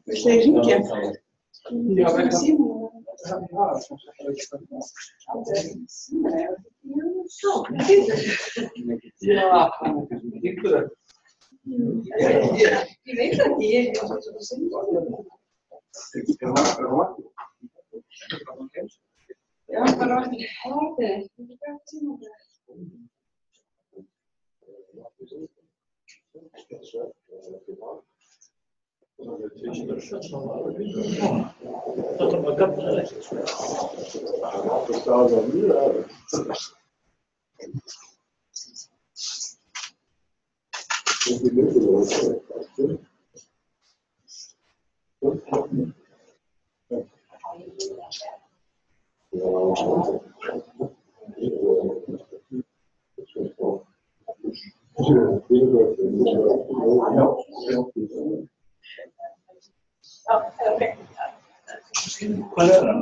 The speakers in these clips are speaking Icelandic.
Viltu ég hringja? Já, ég veit ekki, ég er svo sem já, bara ekki hæði. Hvað hann?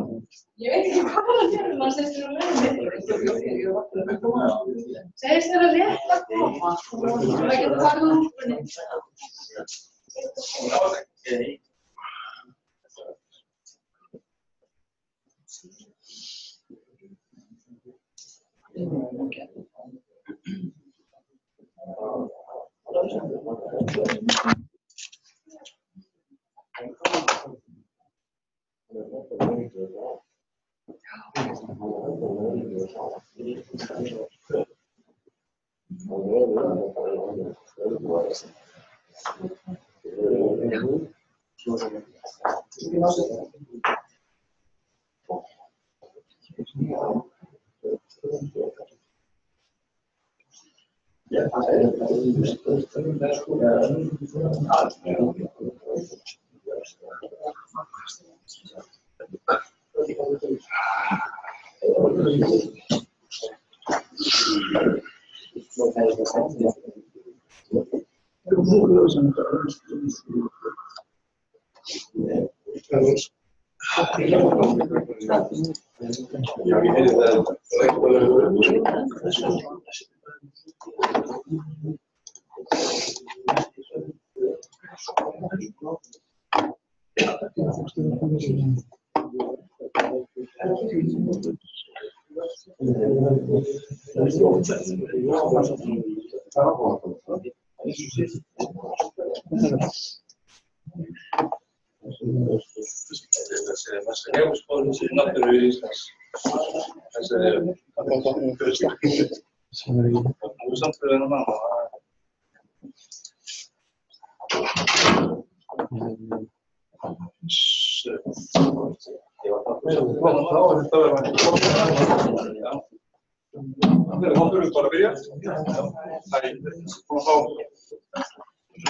Ég veit ekki hvað hann gerði, maður segist þér að leiða. Segist þér að létta að koma. Það getur farið úr úrspunni.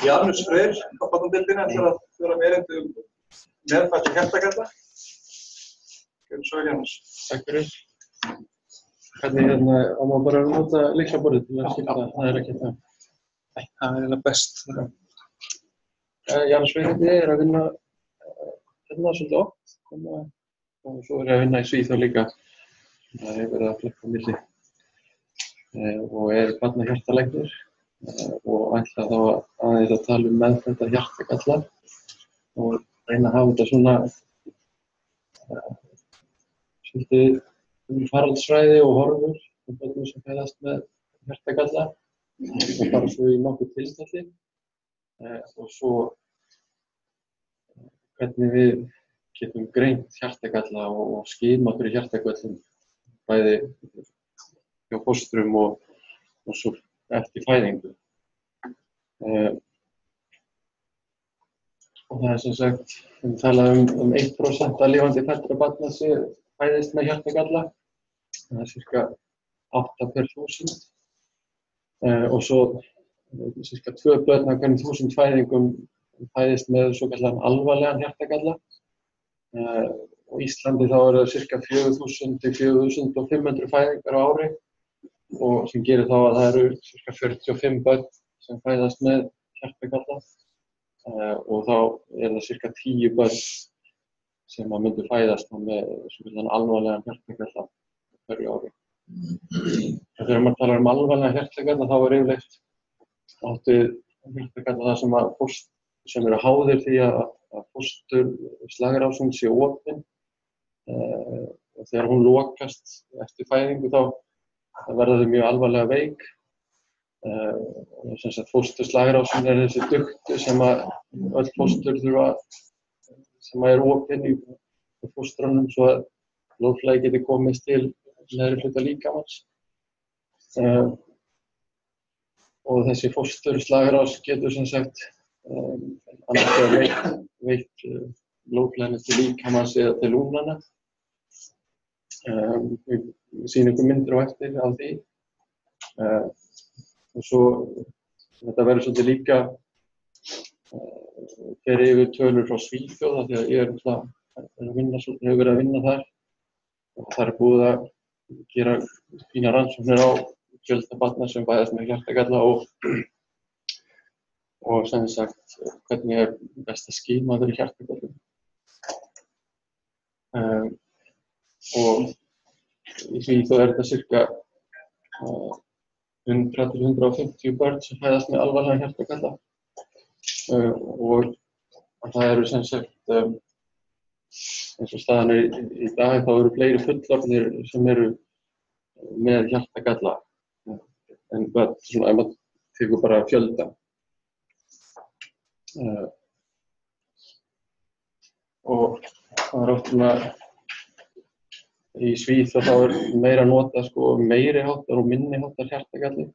Janus Freyr, kappatandeildina, ætlar að vera meirindi meðfætt hjartagalla. Gjörðu svo vel, Janus. Takk fyrir. Hvernig á maður bara að nota lyklaborðið til að skipta það ekki það? Nei, það eiginlega best. Janus Freyr er að vinna svolítið oft og svo er ég að vinna í Svíþjóð líka. Það hefur verið að flekka á milli og barnahjartalæknir og ætla þá aðeins að tala meðfædda hjartagalla og reyna að hafa þetta svona svolítið faraldsfræði og horfur um börnum sem fæðast með hjartagalla og bara svo í nokkuð tilstalli og svo hvernig við getum greint hjartagalla og skima fyrir hjartagöllum bæði hjá fóstrum og svo eftir fæðingu. Og það sem sagt, við talaðum um 1% af lifandi fæddra barna sem fæðist með hjartagalla. Það cirka 8 per 1000. Og svo cirka 2 börn af hverjum 1000 fæðingum fæðist með svokallaðan alvarlegan hjartagalla. Á Íslandi þá það cirka 4000 til 4500 fæðingar á ári og sem gerir þá að það eru cirka 45 börn sem fæðast með hjartagalla. Og þá það cirka 10 börn sem myndu fæðast með svona alvarlegan hjartagalla hverju ári. Þegar maður talar um alvarlegan hjartagalla þá yfirleitt átt við hjartagalla það sem eru háðir því að fósturslagrásin sé opin. Og þegar hún lokast eftir fæðingu þá verða þau mjög alvarlega veik. Sem sagt fósturslagrásin þessi dukt sem öll fóstur þurfa sem opin í fóstrunum svo að blóðflæði geti komist til neðri hluta líkamans. Og þessi fósturslagrás getur sem sagt annars veitt blóðflæðinu til líkamans eða til lungnanna. Við sýnum ykkur myndir á eftir af því. Og svo þetta verður svolítið líka fer yfir tölur frá Svíþjóð af því að ég hefur verið að vinna þar. Og þar búið að gera fína rannsóknir á fjölda barna sem fæðast með hjartagalla og sem sagt hvernig best að skíma fyrir hjartagallum. Og í Svíþjóð þetta cirka 100 til 150 börn sem fæðast með alvarlegan hjartagalla. Og það eru sem sagt eins og staðan í dag þá eru fleiri fullorðnir sem eru með hjartagalla en svona ef maður tekur bara fjölda. Og það oft í Svíþjóð þá meira notað meiri háttar og minni háttar hjartagalli.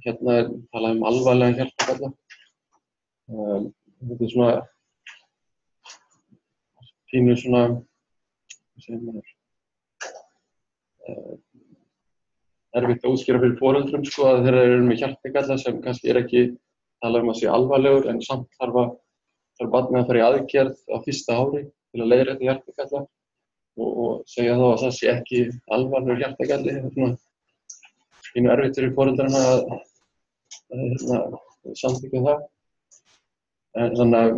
Hérna talað alvarlegan hjartagalla. Þetta svona pínu svona erfitt að útskýra fyrir foreldrum að þeir eru með hjartagalla sem kannski ekki talað að sé alvarlegur en samt þarf barnið að fara í aðgerð á fyrsta ári til að leiðrétta hjartagalla og segja þá að það sé ekki alvarlegur hjartagalli. Það pínu erfitt fyrir foreldrana að samþykkja það. En þannig að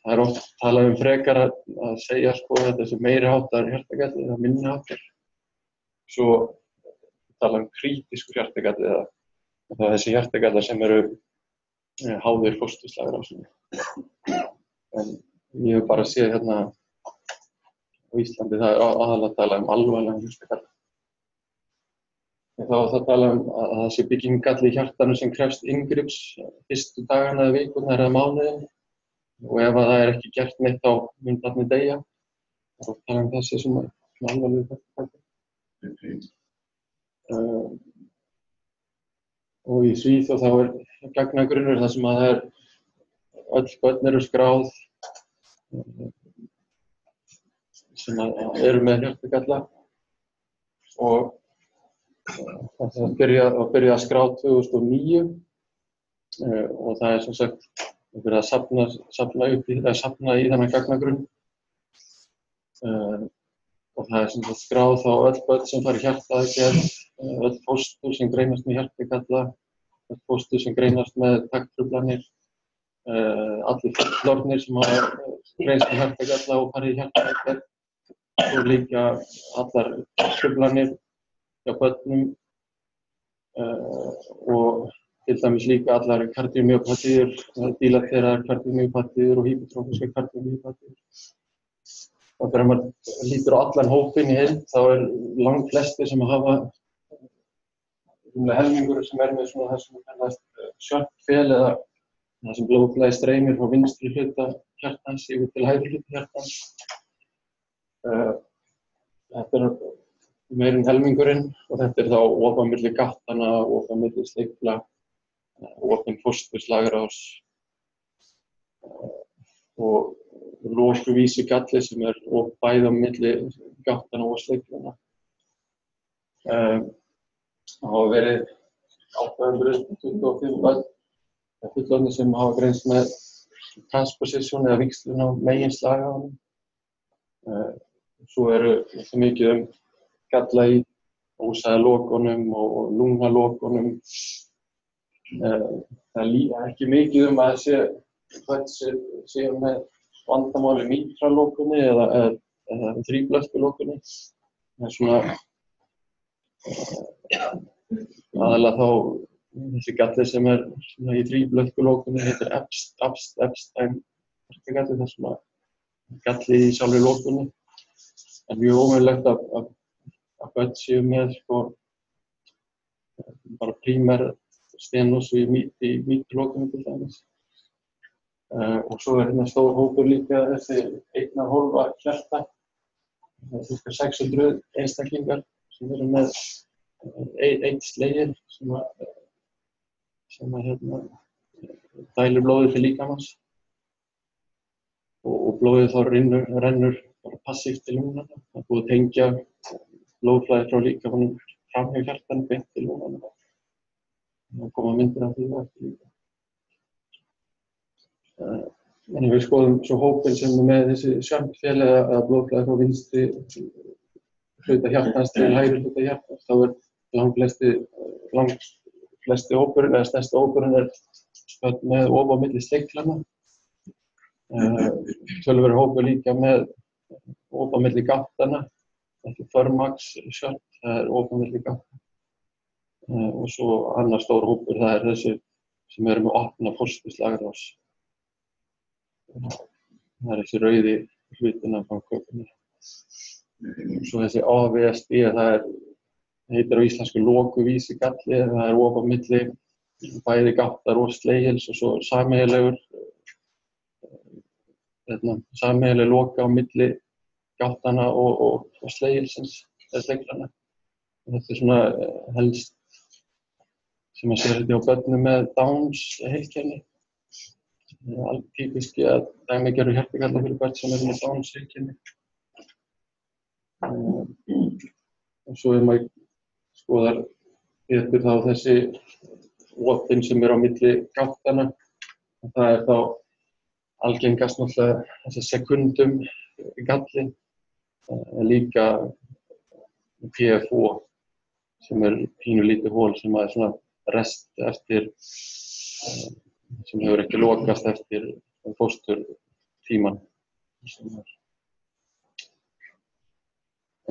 það oft talað frekar að segja þetta sé meiri háttar hjartagalli eða minni háttar. Svo talað krítískur hjartagalli eða það þessi hjartagallar sem eru háðir fósturslagrásinni. En ég hef bara séð hérna á Íslandi það aðalega talað alvarlegan hjartagalla. Þá það talað að það sé byggingalli í hjartanu sem krefst inngrips fyrstu dagana eða vikurnar eða mánuðinn og ef það ekki gert neitt þá mun barnið deyja. Þá talað þessi svona alvarlegur hjartagalla. Og í Svíþjóð þá gagnagrunnur þar sem að öll börn eru skráð sem eru með hjartagalla og það byrjaði að skrá 2009 og það sem sagt verið að safna í þennan gagnagrunn og það sem sagt skráð þá öll börn sem fara í hjartaaðgerð, öll fóstur sem greinast með hjartagalla, öll fóstur sem greinast með takttruflanir, allir fullorðnir sem hafa greinst með hjartagalla og farið í hjartaaðgerð og líka allar truflanir hjá börnum og til dæmis líka allar kardiómyopatíur, bílaterar kardiómyopatíur og hypertrófiskar kardiómyopatíur. Og þegar maður lítur á allan hópinn í heild þá langflestir sem hafa helmingur sem með svona það sem kallast sjökkfel eða það sem blóðflæði streymir frá vinstri hluta hjartans yfir til hægri hluta hjartans. Þetta meira en helmingurinn og þetta þá ofan milli gáttana, ofan milli sleifla, ofan fósturslagrás og lokuvísi galli sem bæði á milli gáttana og sleglanna. Það hafa verið 825 börn fullorðnir sem hafa greinst með transposition eða víxlun á meginslagæðunum. Svo eru mikið galla í ósæðalokunum og lungnalokunum. Það er ekki mikið að börn séu með vandamál í mítralokunni eða þríblöðkulokunni. Það er svona aðalega þá þessi galli sem í þríblöðkulokunni heitir Epstein galli, það sem galli í sjálfri lokunni. Það er mjög ómögulegt að börn séu með bara prímer stenós í mítralokunni til dæmis. Og svo hérna stór hópur líka þessi 1,5 hjarta. Það er ca. 600 einstaklingar sem eru með einn slegil sem dælir blóðið til líkamans. Og blóðið þá rennur bara passíft til lungnanna. Það er búið að tengja blóðflæði frá líkamanum fram hjá hjartanu beint til lungnanna. Það koma myndir af því eftir líka. En við skoðum svo hópinn sem með þessi sjöndfél eða blóðflæði frá vinstri hluta hjartans til hægri hluta hjartans. Þá langflesti hópurinn eða stærsti hópurinn með of á milli sleglanna. Töluveri hópur líka með of á milli gáttana, ekki förmax sjálf, það of á milli gáttana. Og svo annar stór hópur, það þessi sem eru með opna fósturslagrás. Það þessi rauði hlutin af kökunni. Svo þessi AVSD, það heitir á íslensku lokuvísi galli, það of á milli bæði gáttar og slegils og svo sameiginleg loka á milli gáttana og slegilsins eða sleglanna. Þetta svona helst sem að sér þetta á börnum með Downs heilkenni. Það er alveg típiski að dæmigerður hjartagalla fyrir börn sem eru með Downs heilkenni. Og svo maður skoðar betur þá þessi opin sem á milli gáttana. Það þá algengast náttúrulega þessi sekundum galli, líka PFO sem pínulítið hol sem er svona rest eftir sem hefur ekki lokast eftir fósturtímann.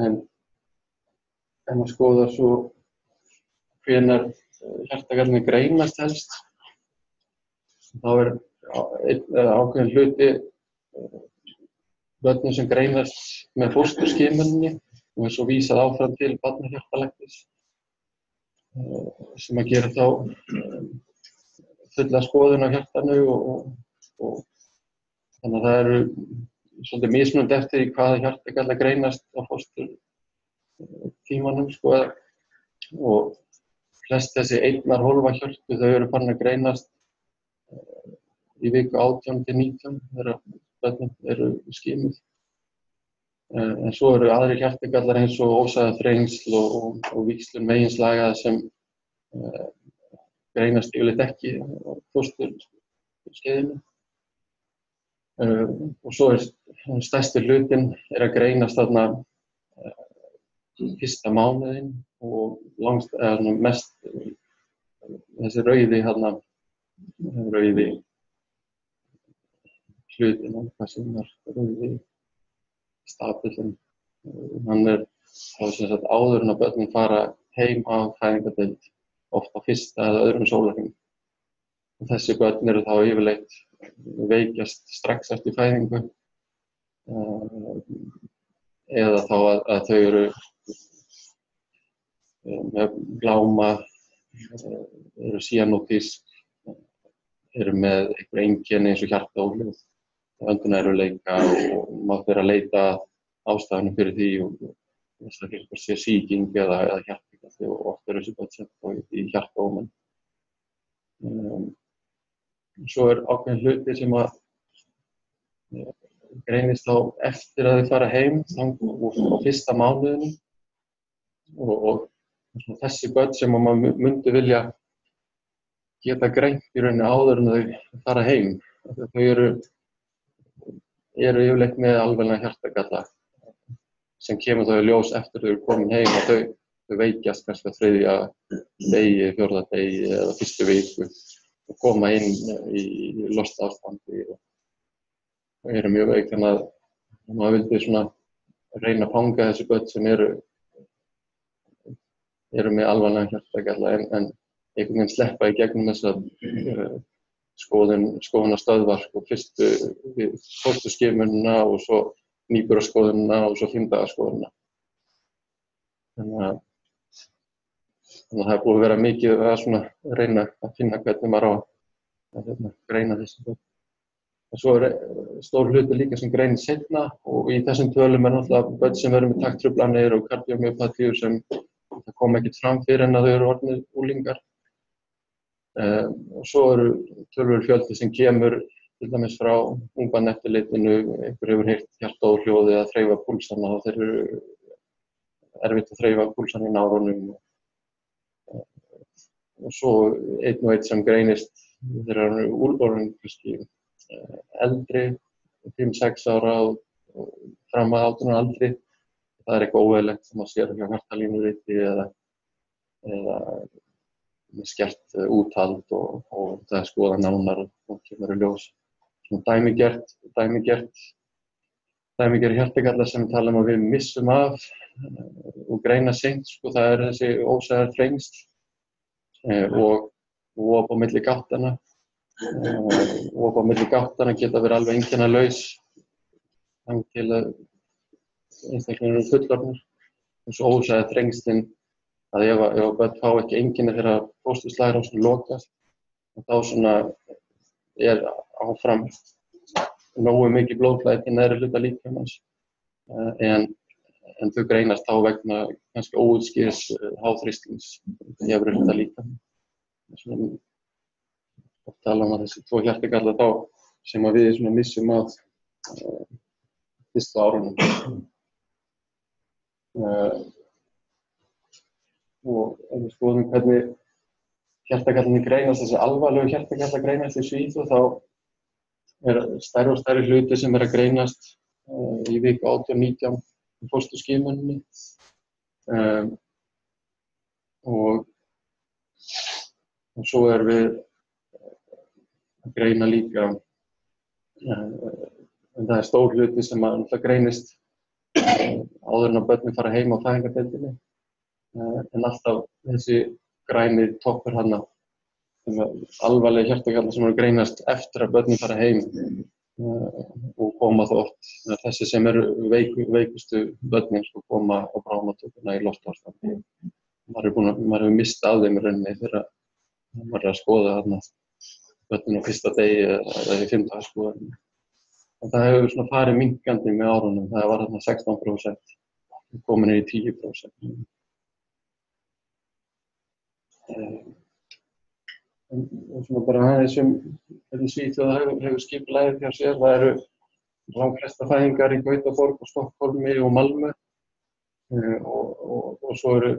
En maður skoðar svo hvenær hjartagalli greinast helst. Þá ákveðin hluti börnum sem greinast með fósturskimuninni og svo vísað áfram til barnahjartalæknis sem að gera þá fulla skoðun á hjartanu og þannig að það eru svolítið mismunandi eftir í hvaða hjartagalla greinast á fósturtímanum og flest þessi 1,5 hjörtu þau eru farin að greinast í viku 18 til 19 þegar börnin eru skimuð. En svo eru aðrir hjartagallar eins og ósæðaþrengsl og víxlun meginslagæða sem greinast yfirleitt ekki á fósturskeiðinu. Og svo stærsti hlutinn að greinast þarna fyrsta mánuðinn og mest þessi rauði rauði hlutin, hvað sem rauði stapillinn. Hann þá sem sagt áður en að börnin fara heim af fæðingardeild, oft á fyrsta eða öðrum sólarhring. Og þessi börn eru þá yfirleitt veikjast strax eftir fæðingu eða þá að þau eru með gláma, eru síanótísk, eru með einhver einkenni eins og hjartaóhljóð, öndunarerfiðleika og maður fer að leita ástæðunum fyrir því og þess að eitthvað sé sýking eða hjartagalli og oft eru þessi börn sett í hjartaómen. Svo ákveðin hluti sem að greinist þá eftir að þau fara heim og fyrsta mánuðinum og þessi börn sem maður myndi vilja geta greint í rauninni áður en þau fara heim. Þau eru yfirleitt með alvarlegan hjartagalla sem kemur þau í ljós eftir þau eru komin heim og þau veikjast kannski á 3. degi, 4. degi eða 1. viku og koma inn í lostaástandi og eru mjög veik. Þannig að maður vildi svona reyna að fanga þessi börn sem eru með alvarlegan hjartagalla en einhvern veginn sleppa í gegnum þessa skoðunarstöðvar og fyrstu fósturskimunina og svo nýburaskoðunina og svo 5 daga skoðunina. Þannig að það er búið að vera mikið að svona reyna að finna hvernig maður á að greina þessi börn. En svo stór hluti líka sem greinist seinna og í þessum tölum náttúrulega börn sem eru með takttruflanir og kardiómyopatíur sem það kom ekkert fram fyrir en að þau eru orðnir unglingar. Og svo eru töluverður fjöldi sem kemur til dæmis frá ungbarnaeftirlitinu, einhver hefur heyrt hjartaóhljóði eða þreifa púlsana og þeir eru erfitt að þreifa púlsana í nárunum. Og svo einn sem greinist þegar hann er úrborinn kannski eldri, 5-6 ára og fram að 18 ára aldri. Það er eitthvað óeðlilegt sem að sér hjá hjartalínuriti eða skert úthald og það er skoða nánar og kemur í ljós. Svona dæmigert hjartagallar sem við talum að við missum af og greina seint, það er þessi ósæðar þrengsl og op á milli gáttana. Op á milli gáttana geta verið alveg einkennalaus þangað til að einstaklingar eru fullorðnir. Og svo ósæðar þrengslin að ef börn fá ekki einkenni þegar fósturslagrásin lokast, þá svona áfram nógu mikið blóðflæði til neðri hluta líkamans en þau greinast þá vegna kannski óútskýrðs háþrýstings í efri hluta líkamans. Og tala að þessi 2 hjartagallar þá sem að við svona missum af fyrstu árunum. Og ef við skoðum hvernig hjartagallarnir greinast, þessi alvarlegu hjartagallar greinast í Svíþjóð, þá stærri og stærri hluti sem að greinast í viku 18-19 í fósturskimuninni. Og svo við að greina líka, en það er stór hluti sem að greinist áður en að börnin fara heim á fæðingardeildinni. En alltaf þessi græni toppur hana, alvarleg hjartagallar sem eru greinast eftir að börnin fara heim og koma þá oft. Þessi sem eru veikustu börnin sem koma á bráðamóttökuna í lostaástandi. Maður hefur mistað af þeim í rauninni þegar maður er að skoða þarna börnin á 1. degi eða í 5 daga skoðunum. Það hefur svona farið minnkandi með árunum. Það var þarna 16%, komin í 10%. Og svona bara aðeins hvernig Svíþjóð hefur skipulagið hjá sér. Það eru langflestar fæðingar í Gautaborg og Stokkhólmi og Malmö og svo eru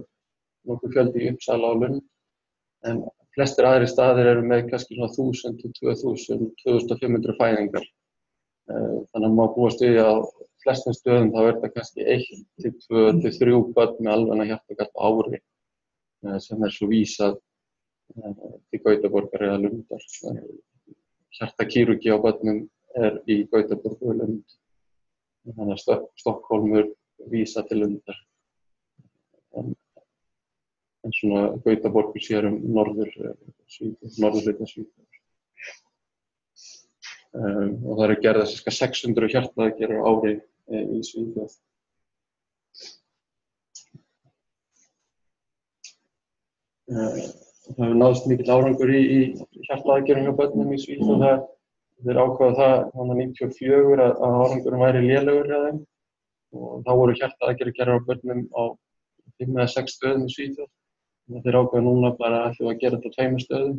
nokkuð fjöldi í Uppsala og Lund. En flestir aðrir staðir eru með kannski svona 1000 til 2000, 2500 fæðingar. Þannig að maður búast við að flestum stöðum þá er það kannski 1 til 2 til 3 börn með alvarlegan hjartagalla á ári sem svo vísað til Gautaborgar eða Lundar. Hjartakírurgi á börnum í Gautaborg og Lund. Þannig að Stokkhólmur vísað til Lundar. En svona Gautaborgur sér norðurhluta Svíþjóðar. Og það eru gerðar 600 hjartaaðgerðir á ári í Svíþjóð. Það hefur náðst mikill árangur í hjartaaðgerðum hjá börnum í Svíþjóð. Þeir ákváðu það 1994 að árangurinn væri lélegur hjá þeim og þá voru hjartaaðgerðir gerðar á börnum á 5 eða 6 stöðum í Svíþjóð. Þeir ákváðu núna bara að gera þetta á 2 stöðum.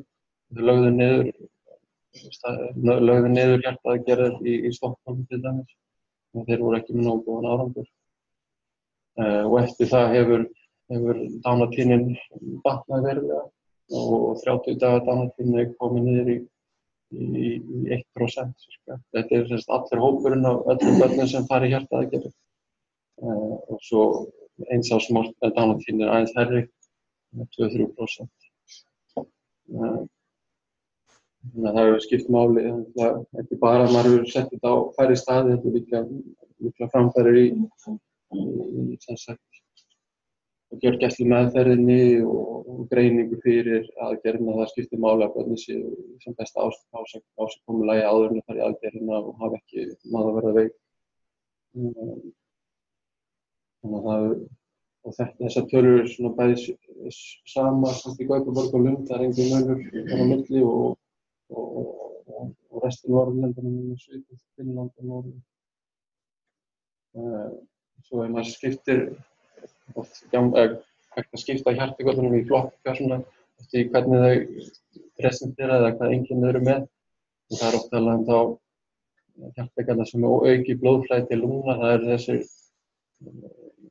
Þeir lögðu niður lögðu niður hjartaaðgerðir í Stockholm til dæmis. Þeir voru ekki með nógu góðan árangur. Og eftir það hefur dánartíðnin batnað verulega og 30 daga dánartíðnin er komið niður í 1%. Þetta er allir hópurinn af öllum börnum sem fara í hjartaaðgerðir. Og svo eins árs dánartíðnin er aðeins hærri, 2-3%. Þannig að það hefur skipt máli, ekki bara að maður hefur sett þetta á færri staði, þetta er líka framfærir í gjörgæslumeðferðinni og greiningu fyrir aðgerðina. Það skiptir máli að börnin séu sem best ásigkomulagi áður en að fara í aðgerðina og hafa ekki maður að verða veik. Þannig að þessar tölur eru svona bæði sama í Gautaborg og Lund, það er engin munur þar á milli og restin Norðurlöndunum í Svíþjóð, Finnland og Norður. Svo maður skiptir oft hægt að skipta hjartagöllunum í flokka svona eftir hvernig þau presentera eða hvað einkenni þau eru með. Og það er oft talað þá hjartagallar sem auki blóðflæði til lungna, það eru þessir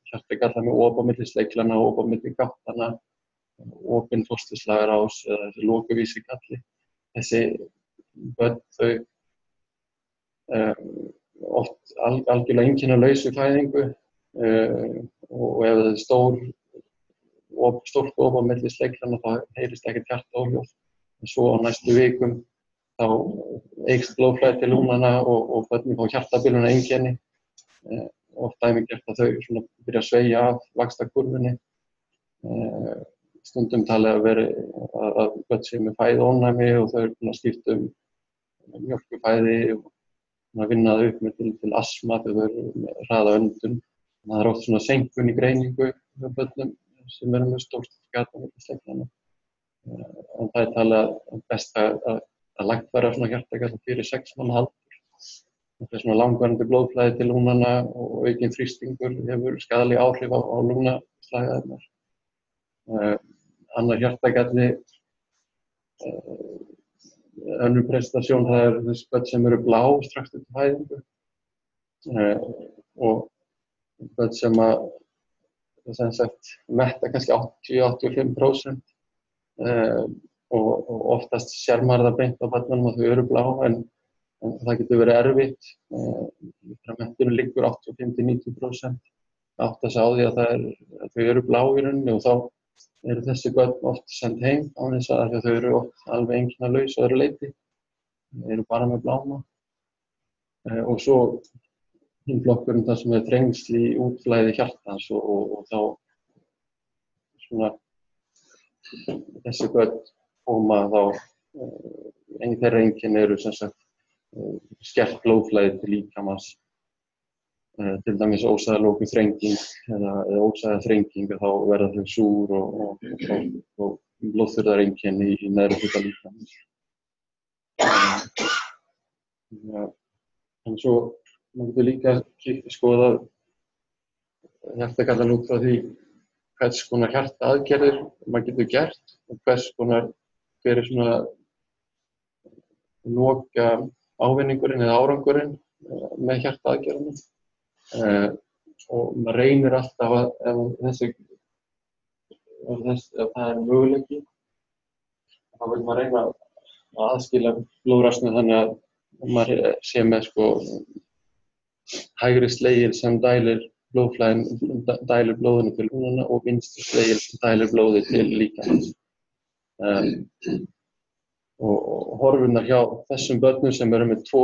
hjartagallar með op á milli sleiklana og op á milli gáttana, opinn fósturslagarás eða þessi lokuvísi galli. Þessi börn þau oft algjörlega einkennalaus við fæðingu og ef það er stórt op á milli sleiklana þá heyrist ekkert hjartaóhljóð. En svo á næstu vikum þá eykst blóðflæði til lungnanna og börnin fá hjartabilun einkenni. Oft dæmigert að þau svona byrja að sveigja af vaxtarkúrfunni. Stundum talið að vera að börn séu með fæðuónæmi og þau eru að skipta mjólkurfæði og vinna það upp með til astma þegar þau eru með hraða öndun. Það er oft svona seinkun í greiningu hjá börnum sem eru með stórt gat á milli sleiklana. En það er talið að best að lagfæra svona hjartagalla fyrir 6 mánaða aldur. Það er svona langvarandi blóðflæði til lungnanna og aukinn þrýstingur hefur skaðleg áhrif á lungnaslagæðarnar. Annar hjartagalli, önnur prestasjón, það er þessi börn sem eru blá strax eftir fæðingu og börn sem metta kannski 80-85% og oftast sér maður það beint á börnunum að þau eru blá en það getur verið erfitt. Mettunin liggur 85-90%. Átta sig á því að þau eru blá í rauninni og þá eru þessi börn oft send heim á þess að þau eru oft alveg einkennalaus að öðru leyti. Þau eru bara með bláma. Og svo hinn flokkurinn þar sem er þrengsli í útflæði hjartans og þá svona þessi börn koma þá þeirra einkenni eru sem sagt skert blóðflæði til líkamans, til dæmis ósæðalokun þrenging eða ósæðaþrenging, þá verða þau súr og blóðþurrðareinkenni í neðri hluta líkamans. En svo maður getur líka skoða hjartagallan út frá því hvers konar hjartaaðgerðir maður getur gert og hver er svona loka ávinningurinn eða árangurinn með hjartaaðgerðunum. Og maður reynir alltaf að ef það er möguleiki þá vil maður reyna að aðskilja blóðrásina þannig að maður sé með hægri slegil sem dælir blóðinu til lungnanna og vinstri slegil sem dælir blóði til líkamans. Og horfurnar hjá þessum börnum sem eru með 2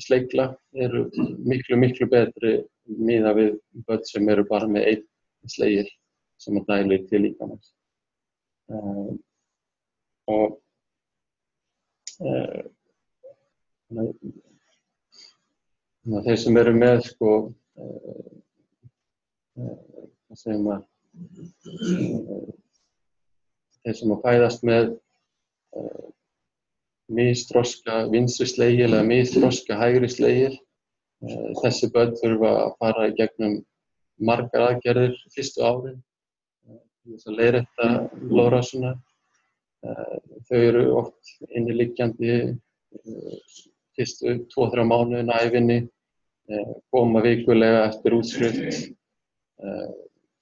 sleikla eru miklu betri miðað við börn sem eru bara með 1 slegil sem dælir til líkamans. Þeir sem eru með þeir sem fæðast með misþroska vinstri slegil eða misþroska hægri slegil, þessi börn þurfa að fara í gegnum margar aðgerðir fyrstu árin til þess að leiðrétta blóðrásina. Þau eru oft inniliggjandi fyrstu 2-3 mánuðina á ævinni, koma vikulega eftir útskrift,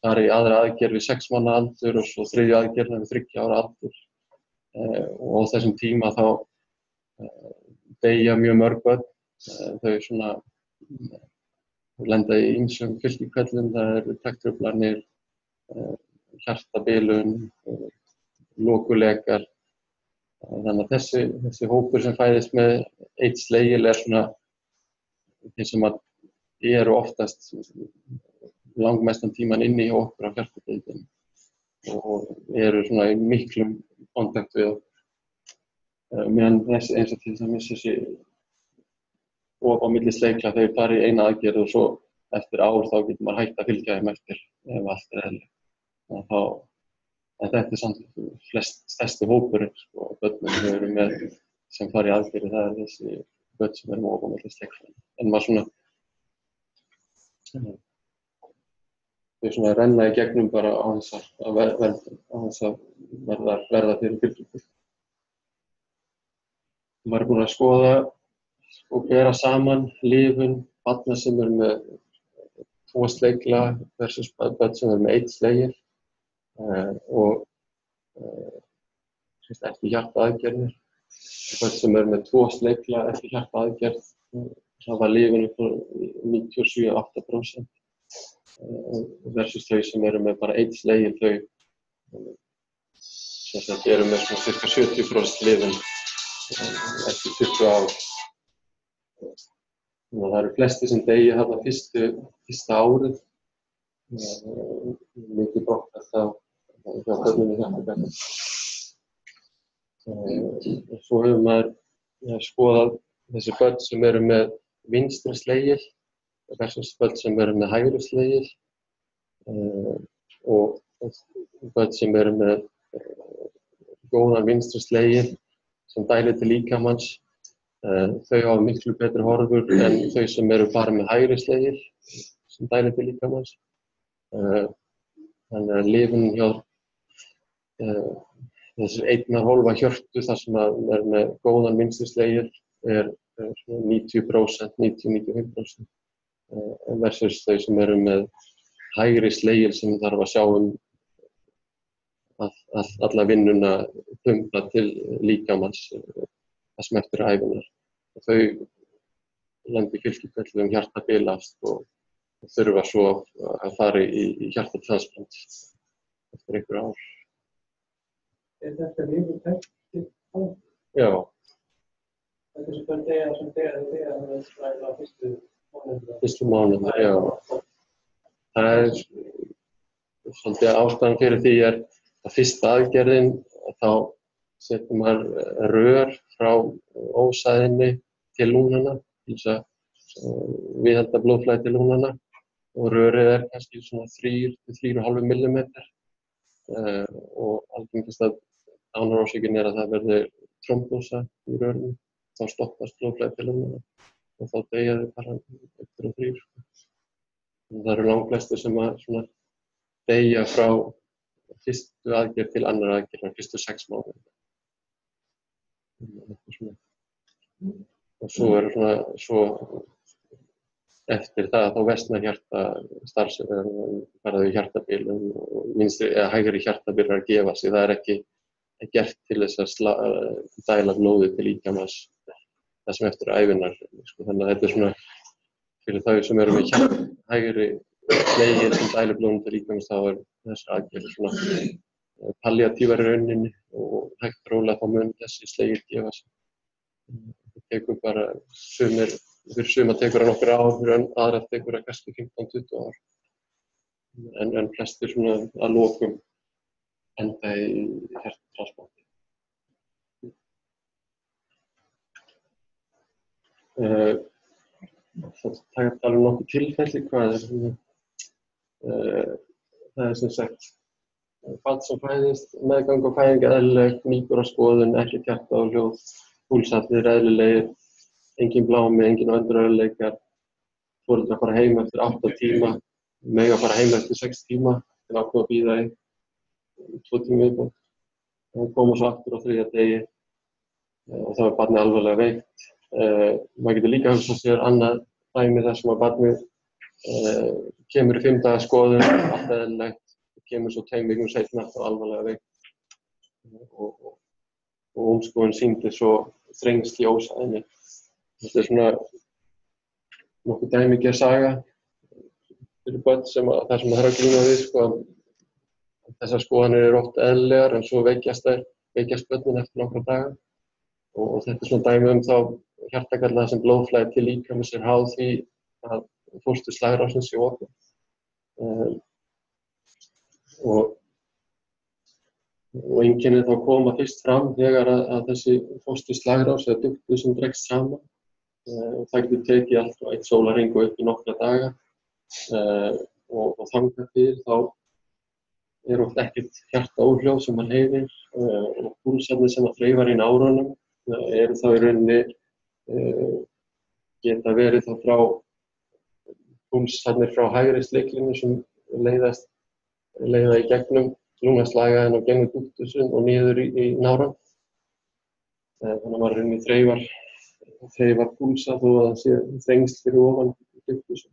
fara í aðra aðgerð við 6 mánaða aldur og svo þriðju aðgerð við 3 ára aldur. Og á þessum tíma þá deyja mjög mörg börn, þau svona lenda í ýmsum fylgikvillum, það eru taktruflanir, hjartabilun, lokulekar. Þannig að þessi hópur sem fæðist með AIDS-legil svona þeir sem eru oftast langmestan tíman inni hjá okkur á hjartadeildinni og eru svona í miklum kontakt við okkur. Meðan eins og til dæmis þessi op á milli sleikla þeir fara í eina aðgerð og svo eftir ár þá getur maður hægt að fylgja þeim eftir ef allt eðlilegt. En þetta samt stærsti hópurinn sko, börnum sem eru með sem fara í aðgerð, það þessi börn sem eru með op á milli sleikla. En maður þau svona renna í gegnum bara á þess að verða fyrir fylgjum. Maður búinn að skoða og bera saman lifun barna sem eru með 2 sleikla versus börn sem eru með 1 slegil og eftir hjartaaðgerðir. Börn sem eru með 2 sleikla eftir hjartaaðgerð hafa lifun upp á 97-8% versus þau sem eru með bara 1 slegil, þau eru með svona ca. 70% lifun eftir 20 ár. Það eru flestir sem deyja þarna fyrsta árið, mikið brotthvarf hjá börnum með hjartabilun. Svo hefur maður skoðað þessi börn sem eru með vinstri slegil versus börn sem eru með hægri slegil og börn sem eru með góðan vinstri slegil sem dælir til líkamans. Þau hafa miklu betri horfur en þau sem eru bara með hægri slegil sem dælir til líkamans. Þannig að lifunin hjá þessi 1,5 hjörtu þar sem er með góðan vinstri slegil er 90%, 90-95% versus þau sem eru með hægri slegil sem þarf að sjá alla vinnuna pumpla til líkamans það sem eftir ævinnar. Þau lenda í fylgikvillum, hjartabilast og þurfa svo að fara í hjartatransplant eftir einhver ár. Þetta lifurtækt? Já. Þetta sem börn deyja sem deyja á fyrstu mánuðum, já. Það svolítið ástæðan fyrir því að fyrsta aðgerðin þá setur maður rör frá ósæðinni til lungnanna til þess að viðhalda blóðflæði til lungnanna og rörið kannski svona 3-3,5 millimetrar og algengasta dánarorsökin að það verði trombósa í rörinu, þá stoppast blóðflæði til lungnanna og þá deyja þau bara 1 og 3. Það eru langflestir sem að deyja frá fyrstu aðgerð til annar aðgerð, fyrstu 6 mánuði. Og svo eftir það þá versnar hjartastarfsemi, verða þau hjartabilun og hægri hjartabilar gefa sig. Það ekki gert til þess að dæla blóði til líkamans það sem eftir ævinnar. Þannig að þetta fyrir þau sem eru með hægri slegil sem dælir blóðinu til líkamans, þá þessi aðgerð palliatívar í rauninni og hægt rólega þá mun þessi slegil gefa sig. Það tekur bara fyrir suma tekur það nokkur ár, fyrir aðra tekur það kannski 15-20 ár. En flestir að lokum enda í hjartatransplanti. Það er alveg nokkuð tilfelli hvað það sem sagt barn sem fæðist, meðgang og fæðing eðlileg, nýburaskoðun, ekkert hjarta og hljóð, púlsarnir eðlilegir, engin blámi, engin öndunarerfiðleikar, foreldrar fara heim eftir 8 tíma, mega fara heim eftir 6 tíma, til ákveða að bíða í 2 tíma viðbót, og koma svo aftur á 3. degi. og þá barnið alvarlega veikt. Maður getur líka hugsað sér annað dæmi þar sem barnið kemur í 5 daga skoðun, allt eðlilegt, kemur svo 2 vikum seinna og alvarlega veikt. Og umskoðun sýndi svo þrengsli í ósæðinni. Þetta svona nokkuð dæmigerð saga fyrir börn þar sem það að glíma við, sko, þessar skoðanir eru oft eðlilegar en svo veikjast börnin eftir nokkra daga. Og þetta svona dæmi þá hjartagalla sem blóðflæði til líkamans háð því að fósturslagrásin sé opin. Og einkenni þá koma fyrst fram þegar að þessi fósturslagrás eða duktið sem dregst saman og það getur tekið allt frá 1 sólarhring og upp í nokkra daga og þangað til þá oft ekkert hjartaóhljóð sem maður heyrir og púlsarnir sem þreifar í nárunum eru þá í rauninni geta verið þá frá púlsarnir frá hægri sliklinu sem leiða í gegnum lungaslagaðin og gegnum dúktusin og niður í náran. Þannig að maður rauninni þreifar púlsa þó að það sé þrengsl fyrir ofan dúktusin.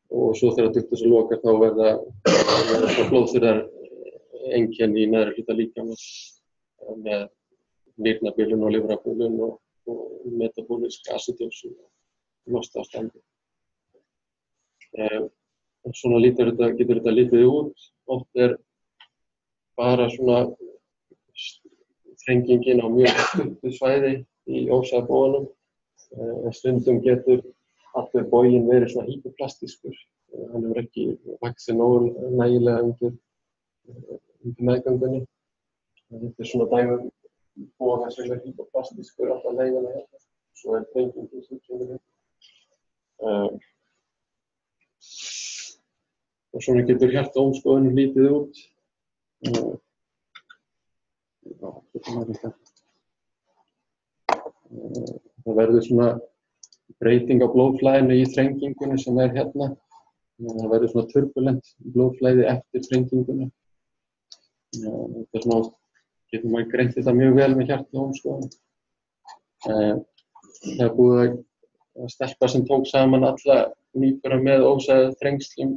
Og svo þegar dúktusin lokar þá verða blóðþurrðar einkenni í neðri hluta líkamans með nýrnabilun og lifrarbilun og metabólisk asidósu og lostaástandi. Og svona getur þetta litið út. Oft bara svona þrengingin á mjög stuttu svæði í ósæðabóganum. Stundum getur allur boginn verið svona hypoplastískur. Hann hefur ekki vaxið nógu nægilega undir meðgöngunni. Þetta svona dæmi boga sem hypoplastískur alltaf leiðina hérna. Svo þrengingin sem kemur upp. Og svona getur hjartaómskoðunin lítið út. Það verður svona breyting á blóðflæðinu í þrengingunni sem hérna. Það verður svona turbulent blóðflæði eftir þrenginguna. Þetta svona, getur maður greint þetta mjög vel með hjartaómskoðun. Það búið að stelpa sem tók saman alla nýbura með ósæðu þrengslum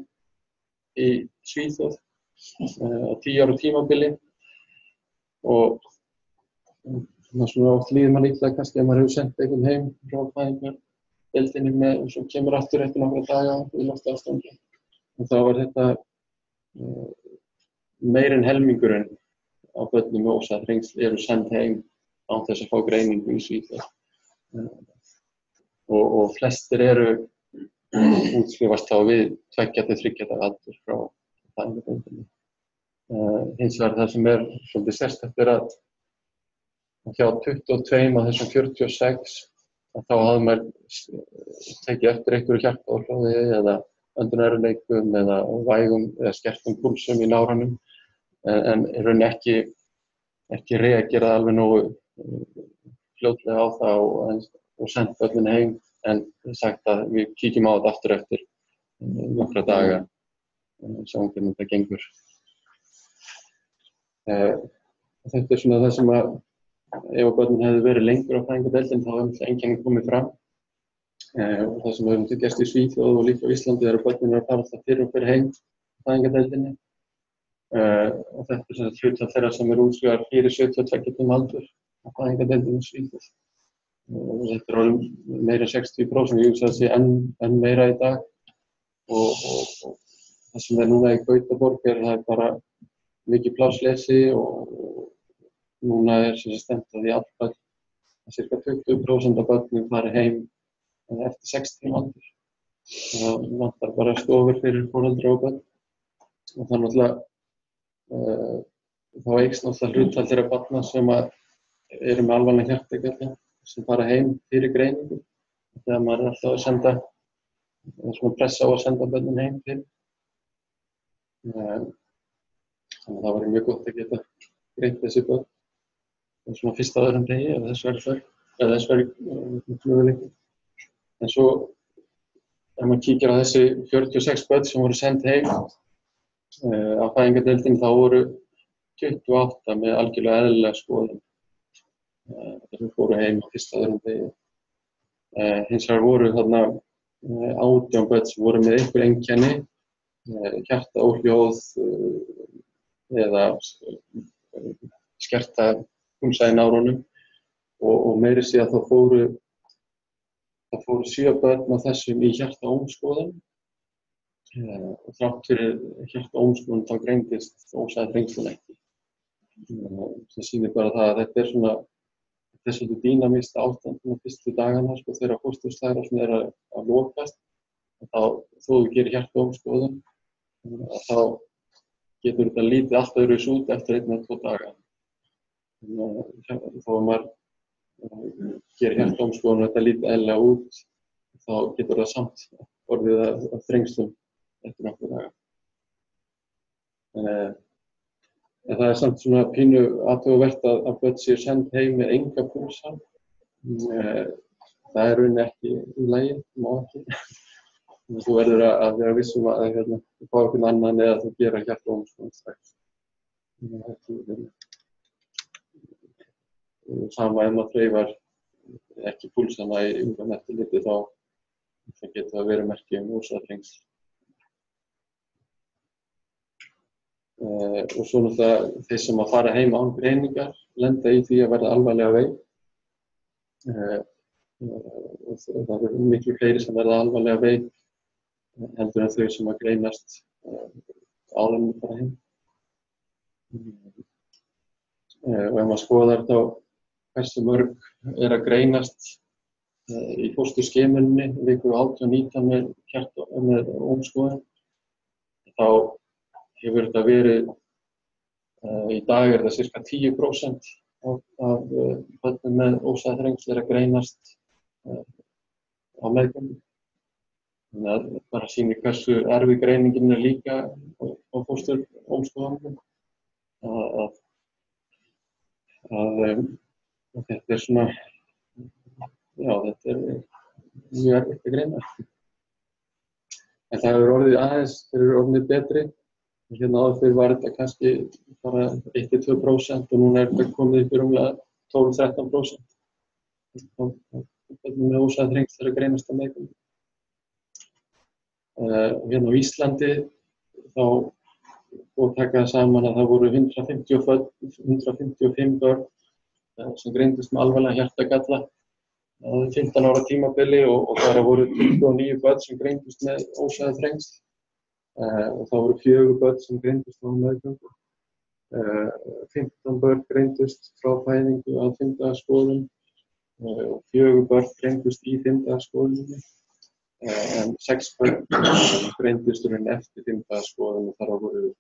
í Svíþjóð á 10 ára tímabili og svona oft líður maður illa kannski ef maður hefur sendt einhvern heim frá fæðingardeildinni með og svo kemur aftur eftir nokkra daga í lostaástandi. Og þá var þetta meira en helmingurinn á börnum með ósæð þrengsl eru send heim án þess að fá greiningu í Svíþjóð. Og flestir eru útskrifast þá við 2 til 3 daga aldur frá fæðingardeildinni. Hins vegar það sem svolítið sérstakt að hjá 22 af þessum 46 að þá hafði maður tekið eftir einhverju hjartaóhljóði eða öndunarerfiðleikum eða vægum eða skertum púlsum í náranum en í rauninni ekki reagerað alveg nógu fljótlega á það og sendt börnin heim en sagt að við kíkjum á þetta aftur eftir nokkra daga sjáum hvernig þetta gengur. Þetta svona það sem að ef börnin hefði verið lengur á fæðingardeildinni þá hefði einkennin komið fram. Og það sem hefur gerst í Svíþjóð og líka á Íslandi að börnin að fara alltaf fyrr og fyrr heim á fæðingardeildinni. Og þetta hluta þeirra sem útskrifaðir fyrir 72 tíma aldur á fæðingardeildinni í Svíþjóð. Og þetta meira 60%, ég hugsa að það sé enn meira í dag. Og það sem núna í Gautaborg það bara mikið plássleysi og núna stefnt að því að cirka 20% af börnum fari heim eftir 6 tíma aldur. Það vantar bara stofur fyrir foreldra og börn. Og það náttúrulega þá eykst náttúrulega hlutfall þeirra barna sem eru með alvarleg hjartagalla sem fara heim fyrir greiningu. Þegar maður alltaf að senda, svona pressa á að senda börnin heim fyrir. Þannig að það var mjög gott að geta greint þessi börn. Svona fyrsta öðrum degi ef þess væri möguleiki. En svo ef maður kíkir á þessi 46 börn sem voru send heim á fæðingardeildinni þá voru 28 með algjörlega eðlilega skoðun. Þeir fóru heim á fyrsta öðrum degi. Hins vegar voru þarna 18 börn sem voru með einhver einkenni, hjartaóhljóð eða skerta púlsa í nárunum og meira að segja þá fóru 7 börn af þessum í hjartaómskoðun og þrátt fyrir hjartaómskoðun þá greindist ósæðaþrengslan ekki. Það sýnir bara það að þetta er svolítið dýnamískt ástand fyrstu dagana þegar fósturslagadrásin að lokast. Þó þú gerir hjartaómskoðun þá getur þetta lítið allt öðruvísi út eftir 1 eða 2 daga. Þó að maður gerir hjartaómskoðun og þetta lítið eðlilega út, þá getur það samt orðið að þrengslum eftir nokkra daga. En það er samt svona pínu athugavert að börn séu send heim með enga púlsa. Það er rauninni ekki í lagi, má ekki. Þú verður að vera vissum að þú fá einhvern annan eða þú gera hjartaómskoðun strax. Sama ef maður þreifar ekki púlsana í umframeftirliti þá getur það verið merki ósæðaþrengsl. Og svo náttúrulega þeir sem að fara heim án greiningar lenda í því að verða alvarlega veik. Og það eru miklu fleiri sem verða alvarlega veik heldur en þau sem að greinast áður en þau fara heim. Og ef maður skoðar þá hversu mörg að greinast í fósturskimuninni viku 18-19 með ómskoðun, þá hefur þetta verið, í dag er það sirka 10% af börnum með ósæðaþrengsl að greinast á meðgöngu. Þannig að bara sýnir hversu erfið greiningin er líka á fósturómskoðunum. Þetta er svona, já, þetta er mjög erfitt að greina. En það hefur orðið aðeins, þeir eru orðið betri. Hérna áður fyrir var þetta kannski bara 1-2% og núna er þetta komið upp í rúmlega 12-13%. Þetta með ósæðaþrengsl að greinast á meðgöngu. Hérna á Íslandi þá og taka það saman að það voru 155 börn sem greindust með alvarlega hjartagalla á 15 ára tímabili og þar voru 29 börn sem greindust með ósæðaþrengsl og það voru 4 börn sem greindust á meðgöngu. 15 börn greindust frá fæðingu á 5 daga skoðun og 4 börn greindust í 5 daga skoðuninni. En 6 börn greindust eftir 5 daga skoðun og þar voru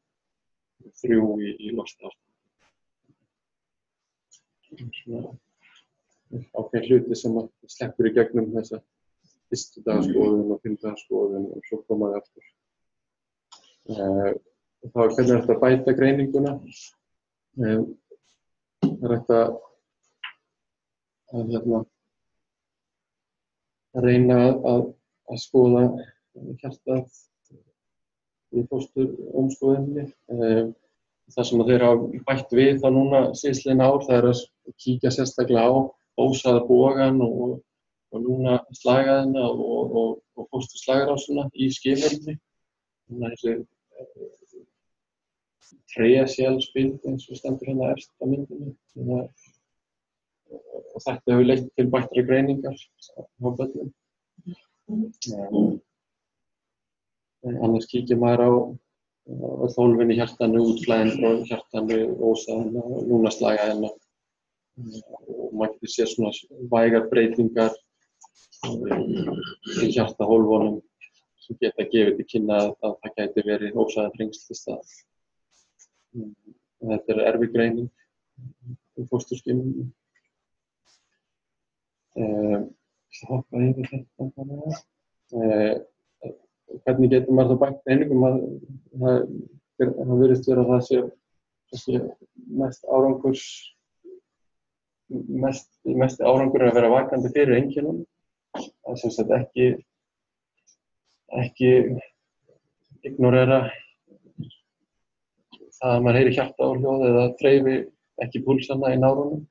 3 í losta ástand. Ákveðin hluti sem sleppur í gegnum þessa fyrstu daga skoðun og 5 daga skoðun og svo komaði aftur. Þá er hvernig þetta bæta greininguna. Það er hægt að reyna að skoða hjartað í fósturómskoðuninni. Það sem þeir hafa bætt við þá núna síðastliðin ár, það er að kíkja sérstaklega á ósæðabogann og núna slagæðina og fósturslagarásina í skimuninni. Þannig að þessi tresjálsbild eins og stendur hérna efst á myndinni. Og þetta hefur leitt til bættri greiningar á börnum. Annars kíkir maður á hólfin í hjartanu, útflæðin frá hjartanu, ósæðina og núna slagæðina. Og maður getur séð svona vægar breytingar í hjartahólfunum sem geta gefið til kynna að það gæti verið ósæðaþrengsl til staðar. Þetta er erfið greining í fósturskimuninni. Ég hoppa yfir þetta bara. Hvernig getur maður þá bætt greiningum? Það virðist vera að það sé mest árangur að vera vakandi fyrir einkennum. Það er sem sagt ekki ignorera það að maður heyri hjartaáhljóð eða þreifi ekki púlsana í nárunum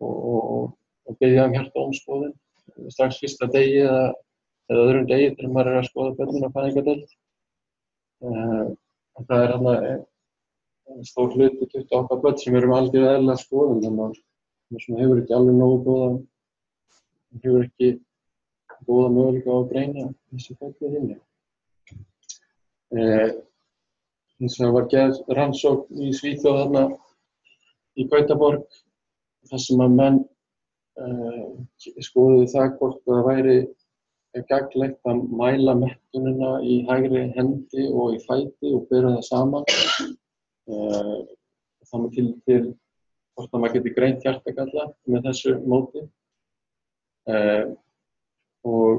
og biðja hjartaómskoðun strax fyrsta degi eða öðrum degi þegar maður að skoða börnin á fæðingardeild. Það þarna stór hluti 28 börn sem eru með algjörlega eðlilega skoðun, þannig að maður hefur ekki alveg nógu góða möguleika á að greina þessi börn inni. Hins vegar var gerð rannsókn í Svíþjóð þarna í Gautaborg þar sem að menn skoðuðu það hvort það væri gagnlegt að mæla mettunina í hægri hendi og í fæti og bera það saman. Þannig til hvort að maður geti greint hjartagalla með þessu móti. Og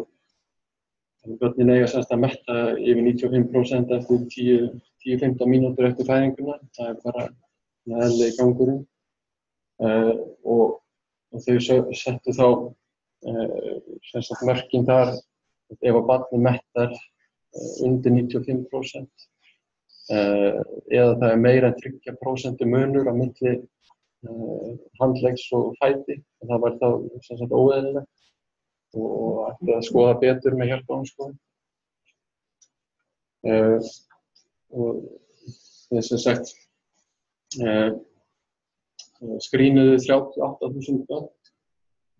börnin eiga semst að metta yfir 95% eftir 10-15 mínútur eftir fæðinguna. Það bara eðlilegi gangurinn. Og þau settu þá semst mörkin þar ef að barnið mettar undir 95% eða það meira en 3% munur á milli handleggs og fæti. Það var þá semst óeðlilegt og ætti að skoða betur með hjartaómskoðun. Og þess að sagt skrýnuðu 38.000 börn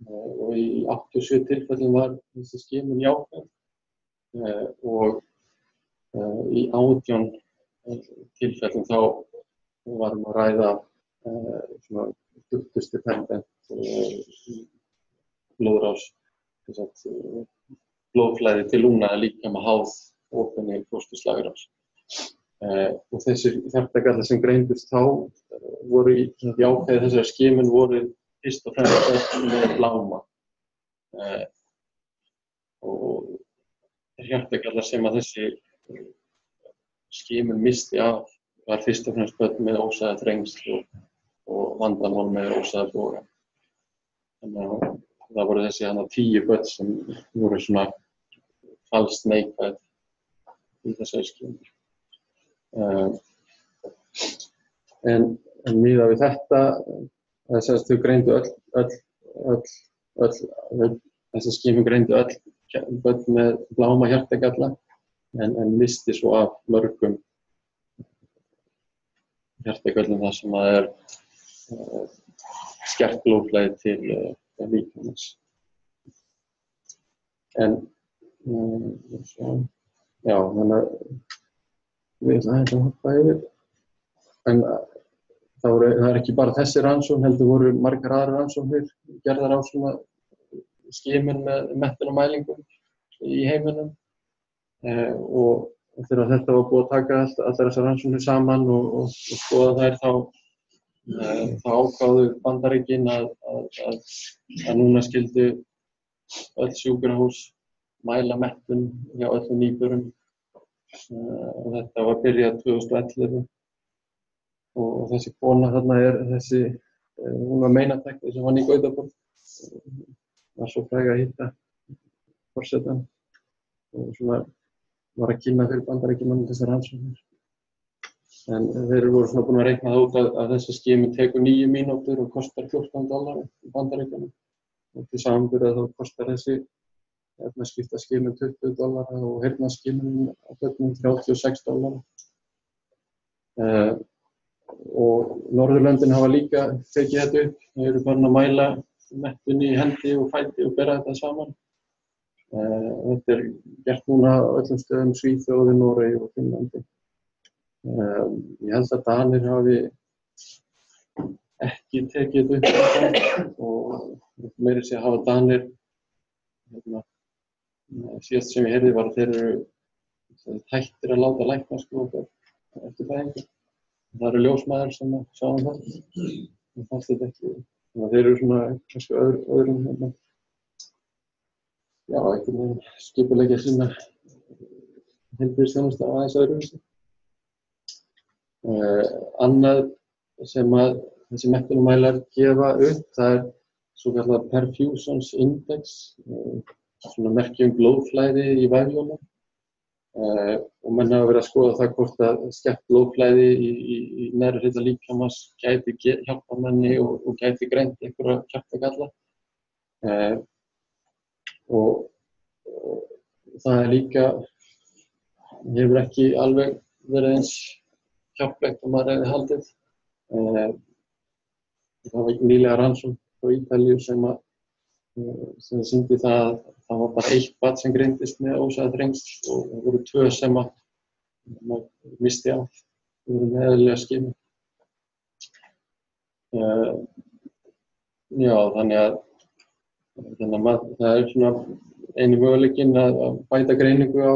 og í 87 tilfellum var þessi skimun jákvæð og í 18 tilfellum þá varum að ræða svona duftustipendent blóðrás, blóðflæði til lungna líkama háð opinni fósturslagrás. Og þessir hjartagallar sem greindust þá voru í jákvæði þessari skimun voru fyrst og fremst með bláma. Og hjartagallar sem að þessi skimun misti af var fyrst og fremst börn með ósæða þrengsl og vandamál með ósæða boga. Þannig að það voru þessi 10 börn sem voru svona falskt neikvæð í þessari skimun. En miðað við þetta, þess að þau greindu þessi skimun greindu öll börn með bláma hjartagalla en misti svo af mörgum hjartagöllum þar sem það skert blóðflæði til líkamans. En já, þannig að við ætlum aðeins að hoppa yfir. En það ekki bara þessi rannsókn, heldur voru margar aðrar rannsóknir gerðar á svona skimun með mettunarmælingum í heiminum. Og þegar þetta var búið að taka allar þessar rannsóknir saman og skoða þær þá ákváðu Bandaríkin að núna skyldu öll sjúkrahús mæla mettun hjá öllum nýburum. Og þetta var byrjað 2011 og þessi kona þarna hún var meinatækni sem vann í Gautaborg, var svo fræg að hitta forsetann og svona var að kynna fyrir Bandaríkjamönnum þessar rannsóknir. En þeir voru svona búin að reikna það út að þessi skimun tekur 9 mínútur og kostar $14 í Bandaríkjunum. Og til samanburðar þá kostar þessi efnaskiptaskimun $20 og heyrnarskimunin á börnum $36. Og Norðurlöndin hafa líka tekið þetta upp. Þau eru farin að mæla mettunni í hendi og fæti og bera þetta saman. Þetta gert núna á öllum stöðum Svíþjóð, Noregi og Finnlandi. Ég held að Danir hafi ekki tekið þetta upp og meira að segja hafa Danir, síðast sem ég heyrði var að þeir eru hættir að láta læknaskoða eftir fæðingu. Það eru ljósmæður sem sáum það. Það fannst þetta ekki. Þannig að þeir eru svona kannski öðrum einhvern veginn skipuleggja sína heilbrigðisþjónustu aðeins öðruvísi. Annað sem að þessi mettunarmælar gefa upp, það svokallað perfusions index, svona merki blóðflæði í vefjunum. og menn hafa verið að skoða það hvort að skemmt blóðflæði í neðri hluta líkamans gæti hjálpað manni og gæti greint einhverja hjartagalla. Og það líka hefur ekki alveg verið eins hjálplegt og maður hefði haldið. Það var nýlega rannsókn frá Ítalíu sem sýndi það að það var bara 1 barn sem greindist með ósæðaþrengsl og það voru 2 sem maður missti af. Það voru með eðlilega skimi. Já, þannig að það er svona eini möguleikinn að bæta greiningu á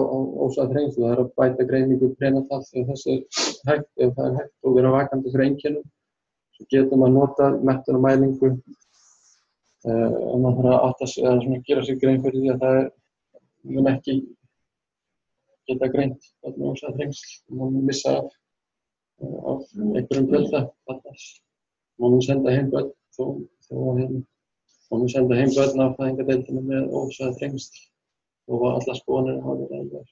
ósæðaþrengsl. Það er að bæta greiningu prenatal þegar þessi hægt, ef það er hægt, og vera vakandi fyrir einkennum. Svo getur maður notað mettunarmælingu. Maður þarf að átta sig að gera sér grein fyrir því að það mun ekki geta greint með ósæðaþrengsl. Maður mun missa af einhverjum fjölda. Maður mun senda heim börn maður mun senda heim börn af fæðingardeildinni með ósæðaþrengsl og allar skoðanir hafa verið eðlilegar.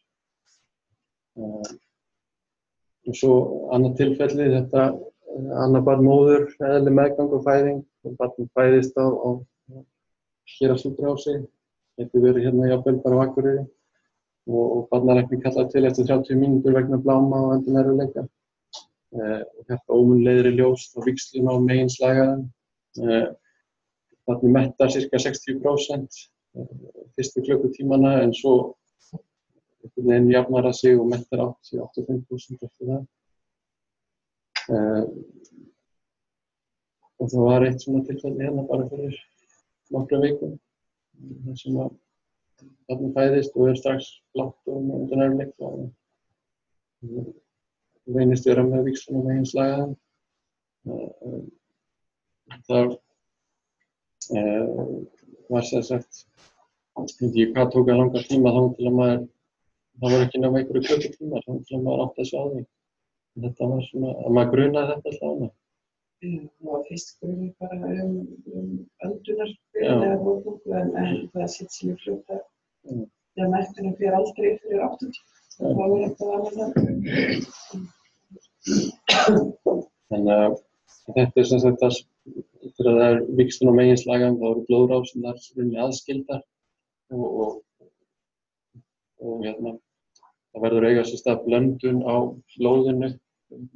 Og svo annað tilfelli, þetta annað barn móður, eðlileg meðgang og fæðing. Barnið fæðist á Héraðssjúkrahúsi, getur verið hérna jafnvel bara á Akureyri og barnalæknir kallar til eftir 30 mínútur vegna bláma og endurnervuleika. Hjartaómun leiðir í ljós á víxlun á meginslagarann. Barnið mettar sirka 60% fyrstu klukkutímana en svo einhvern veginn jafnar það sig og mettar 85% eftir það. Og það var eitt svona tilfelli hérna bara fyrir nokkrum vikum þar sem að barnið fæðist og strax blátt og með endurnervuleika og reynist vera með víxlun á meginslagarann. Það var sem sagt, ég veit ekki hvað tók að langa tíma þá til að maður, það voru ekki nema einhverju klukkutímar þá til að maður átti að sjá því. Þetta var svona, að maður grunaði þetta allavega. Og fyrst grunni bara öldunarkveið eða blóðbólgu en það sitt sem í fljóta þegar merktunum fyrir aldrei fyrir 80. Það var eitthvað annað það. Þannig að þetta sem sagt að þegar það er víxlun á meginslagan þá eru blóðrásurnar aðskildar og það verður eiga sér stað blöndun á blóðinu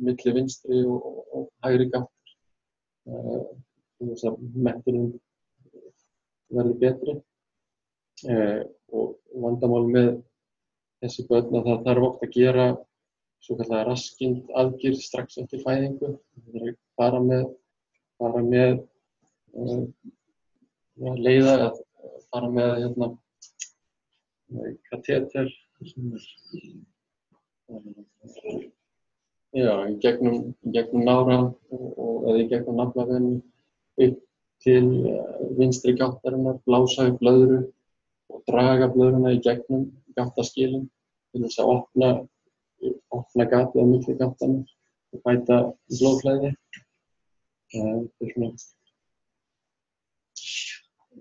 milli vinstri og hægri gáttar til þess að mettunin verður betri og vandamál með þessi börn að það þarf oft að gera svokallaða raskind aðgerð strax eftir fæðingu. Það er bara með leiða að fara með kateter í gegnum náran eða í gegnum naflaveginum upp til vinstri gáttarinnar, blása upp blöðru og draga blöðruna í gegnum gáttaskilin til þess að opna gatið á milli gáttanna og bæta blóðflæði. Þetta er svona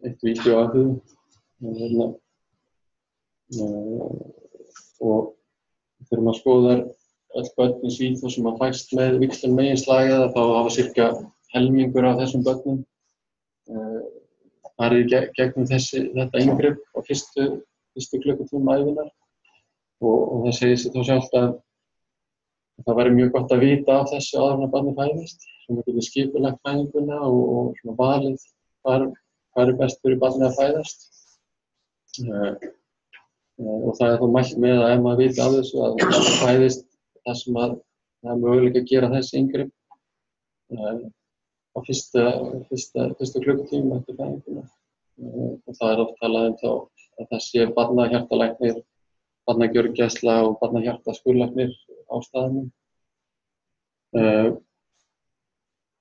eitt vídeó af því og þegar maður skoðar öll börn í Svíþjóð sem fæst með víxlun meginslagið þá hafa sirka helmingur af þessum börnum farið gegnum þetta inngrip á fyrstu klukkutíma ævinnar og það segir sig þá sjálft að það væri mjög gott að vita af þessu áður en að barnið fæðist, sem við getum skipulagt fæðinguna og svona valið hvað er best fyrir barnið að fæðast. Og það er þá mælt með að ef maður viti af þessu að barnið fæðist þar sem að það er möguleika að gera þessi inngrip á fyrstu klukkutíma eftir fæðinguna. Og það er oft talað þá að það sé barnahjartalæknir, barnagjörgæsla og barnahjartaskurðlæknir á staðnum.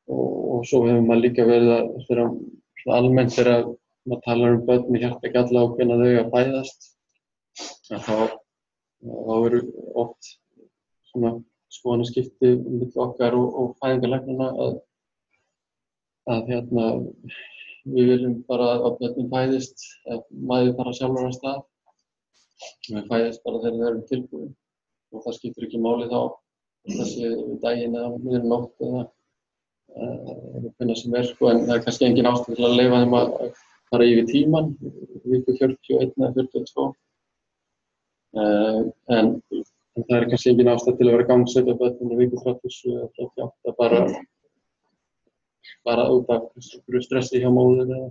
Og svo hefur maður líka verið að almennt þegar maður talar börn með hjartagalla og hvenær þau að fæðast þá eru oft svona skoðanaskipti milli okkar og fæðingarlæknanna að við viljum bara að börnin fæðist ef maður fara sjálfur af stað Við fæðist bara þegar þeir eru tilbúin og það skiptir ekki máli þá þessi daginn eða miður nótt eða hvernig sem sko, en það er kannski engin ástæða til að leyfa þeim að fara yfir tímann, viku 41 eða 42. En það er kannski engin ástæða til að vera gangsett af börnin í viku 37 eða 38 bara út af stressi hjá móður eða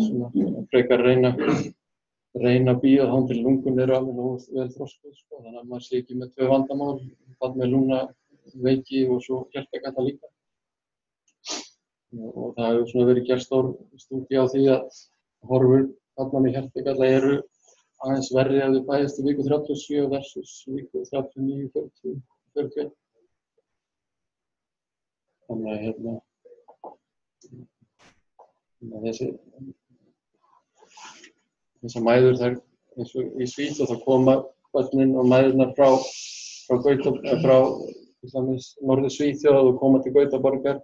svona frekar reyna að bíða þangað til lungun eru alveg nógu vel þroskuð sko, þannig að maður sé ekki með 2 vandamál, barn með lungnaveiki og svo hjartagalla líka. Og það hefur svona verið gerð stór stúdía á því að horfur barna með hjartagalla eru aðeins verri ef þau fæðast í viku 37 versus viku 39, 40, 41. Þannig að þessar mæður þær eins og í Svíþjóð þá koma börnin og mæðurnar frá norður Svíþjóð og koma til Gautaborgar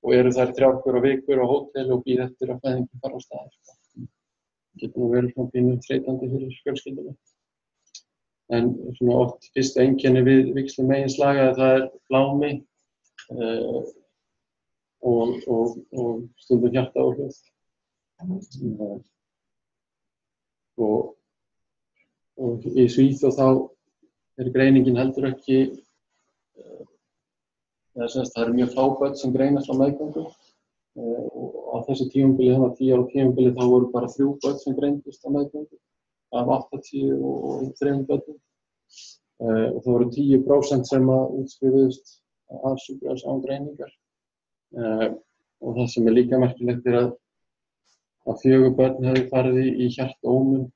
og eru þær 3-4 vikur á hóteli og bíða eftir að fæðingin fara á stað. Það getur nú verið svona pínu þreytandi fyrir fjölskylduna. En svona oft fyrsta einkenni við víxli meginslaga það er blámi og stundum hjartaáhrif. Og í Svíþjóð þá er greiningin heldur ekki, það eru mjög fá börn sem greinast á meðgöngu og á þessu tímabili, þannig að 10 ára tímabili þá voru bara 3 börn sem greindust á meðgöngu af 80 og 3 börnum og það voru 10% sem að útskrifuðust af sjúkrahúsi án greiningar og það sem er líka merkilegt er að 4 börn hefðu farið í hjartaómun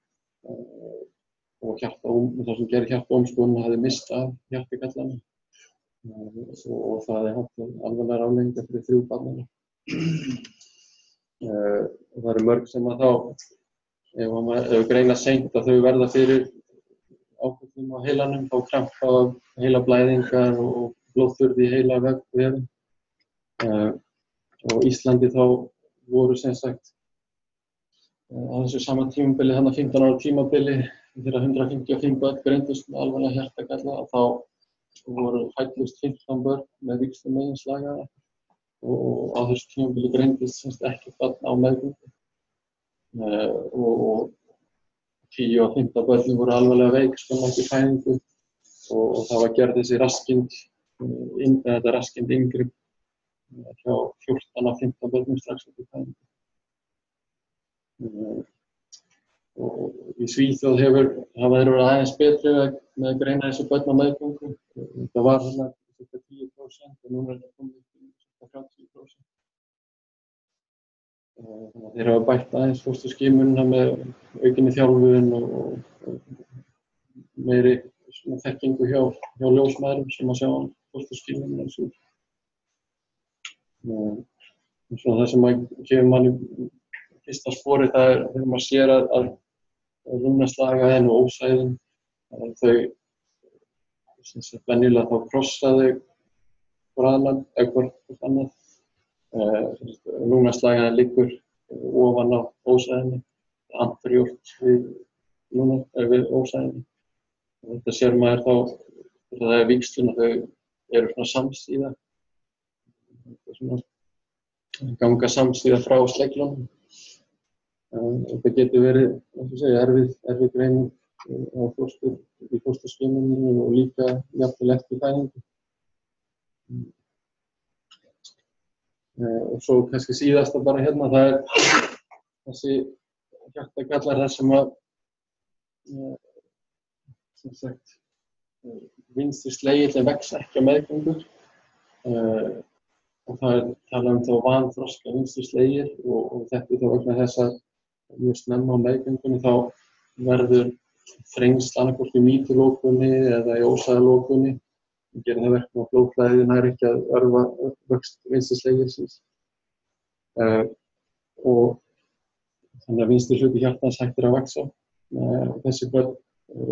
og það sem gerir hjartaómskoðun hefði mist af hjartagallanum og það er haft alvarlegar afleiðingar fyrir 3 barnanna. Og það eru mörg sem að þá, ef greina seint að þau verða fyrir áföllum á heilanum, þá krampa heilablæðingar og blóðþurrð í heilavefum. Og Íslandi þá voru sem sagt á þessu sama tímabili, þannig 15 ára tímabili, þegar 155 börn greindust með alvarlega hjartagalla, þá voru fæddust 15 börn með víxli meginslaga og á þessu tímabili greindist semst ekki barn á meðgöngu. Og 10 og 15 börn voru alvarlega veik skömmu eftir fæðingu og það var gerð þessi raskind inngrip hjá 14 af 15 börnum strax eftir fæðingu. Og í Svíþjóð hafa þeir verið aðeins betri með að greina þessu börn á meðgöngu. Það var þarna 10% og núna er það komið upp 30%. Þannig að þeir hafa bætt aðeins fósturskimunina með aukinni þjálfun og meiri þekkingu hjá ljósmæðrum sem að sjá fósturskimunina eins og. Svona það sem kemur manni fyrsta sporið það er þegar maður sér að lungnaslagaðin og ósæðin þau venjulega þá krossa þau hvort annað. Lungnaslagaðin liggur ofan á ósæðinni, anteriort við ósæðinni. Þetta sér maður þá þegar það er víxlun og þau eru svona samsíða. Ganga samsíða frá sleglunum. Þetta getur verið, eins og segja, erfið greining í fósturskimunni og líka jafnvel eftir fæðingu. Og svo kannski síðasta bara hérna, það er þessi hjartagallar þar sem að sem sagt, vinstri slegillinn vex ekki á meðgöngu og það er talað þá vanþroska vinstri slegill og þetta er þá vegna þess að mjög snemma á meðgöngunni þá verður þrengsl annaðhvort í mítulókunni eða í ósæðalókunni og gerir það verkum að blóðflæðið nær ekki að örva vöxt vinstri slegilsins og þannig að vinstri hluti hjartans hættir að vaxa. Þessi börn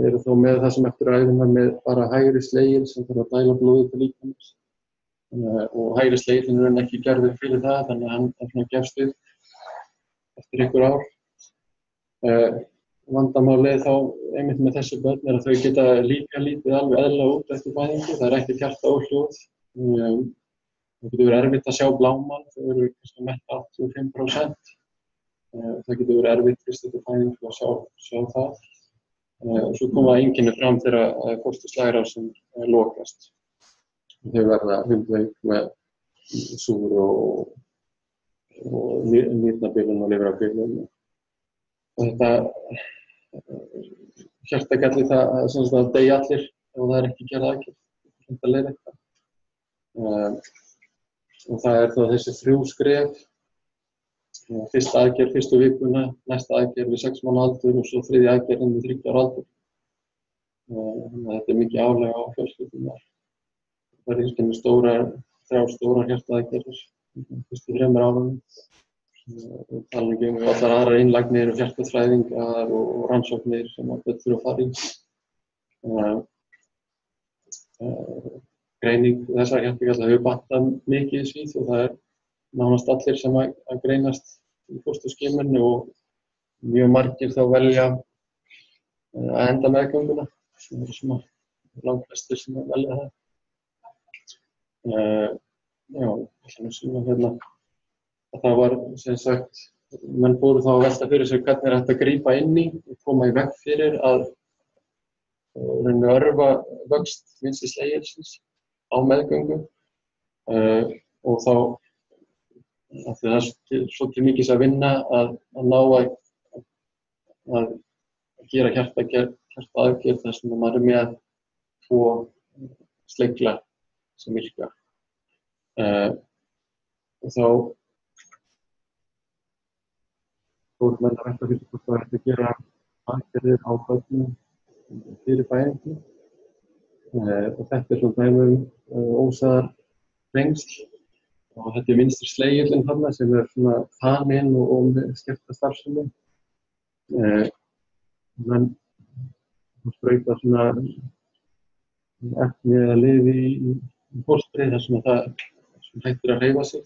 eru þó með það sem eftir æðina með bara hægri slegil sem þarf að dæla blóðið til líkamans og hægri slegillinn er ekki gerður fyrir það þannig að hann gefst upp eftir einhver ár. vandamálið þá einmitt með þessi börn að þau geta líka lítið alveg eðlilega út eftir fæðingu. Það ekkert hjarta og hljóð. Það getur verið erfitt að sjá blámann, þau eru kannski metta 85%. Það getur verið erfitt fyrst eftir fæðingu að sjá það. Svo koma einkenni fram þegar fósturslagrásin lokast. Þau verða hundveik með súr og nýrnabilun og lifrarbilun. Þetta hjartagalli það deyja allir ef það ekki gerð aðgerð. Þetta leiðrétta. Og það þá þessi 3 skref. Fyrsta aðgerð fyrstu vikuna, næsta aðgerð við 6 mánaða aldur og svo þriðja aðgerð við 30 ára aldur. Þetta mikið álag á fjölskyldunar. Það í með 3 stórar hjartaaðgerðir fyrstu 3 árunum. Tala ekki allar aðrar innlagnir og hjartaþræðingar og rannsóknir sem börn þurfa að fara í. Greining þessara hjartagalla hefur batnað mikið í Svíþjóð og það nánast allir sem að greinast í fósturskiminu og mjög margir þá velja að enda meðgönguna. Það eru svona langflestir sem velja það. Já, það var sem sagt, menn fóru þá að velta fyrir sig hvernig hægt að grípa inn í og koma í veg fyrir að örva vöxt vinstri slegilsins á meðgöngu og þá það er svolítið mikið að vinna að ná að gera hjartaaðgerð þar sem maður með 2 slegla sem virka. Og þá fóru menn að velta fyrir hvort það hægt að gera aðgerðir á börnum fyrir fæðingu. Og þetta svona dæmi ósæðar þrengsl. Og þetta vinstri slegillinn þarna sem svona þaninn og með skerta starfsemi. Menn sprauta svona efni eða lyf í fóstrið þar sem það hættir að hreyfa sig.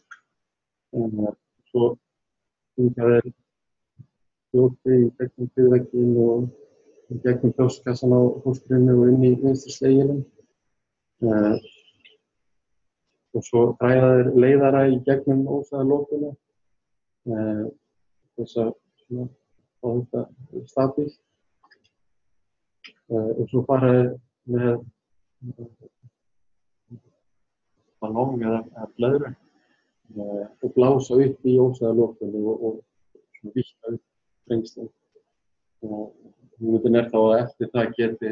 Svo hingað fljóti í gegnum kviðvegginn og í gegnum brjóstkassann á fóstrinu og inn í vinstri slegillinn. Og svo ræða þeir leiðara í gegnum ósæðarlokuna þess að fá þetta stabílt. Og svo fara þeir með ballong eða blöðru og blása upp í ósæðarlokunni og svona víkka upp þrengslinn. Og hugmyndin þá að eftir það geti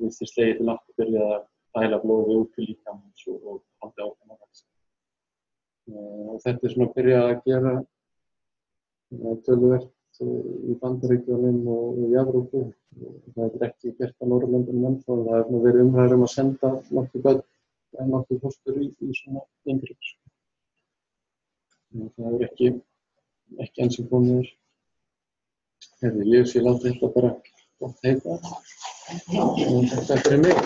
vinstri slegillinn aftur byrjað að dæla blóði út til líkamans og haldi áfram að vaxa. Og þetta svona byrjað að gera töluvert í Bandaríkjunum og í Evrópu. Það ekki gert á Norðurlöndunum ennþá. Það verið umræður að senda nokkuð börn en nokkuð fóstur í svona inngrip. Það ekki enn sem komið ég sé láta þetta bara gott heita. Þetta mig.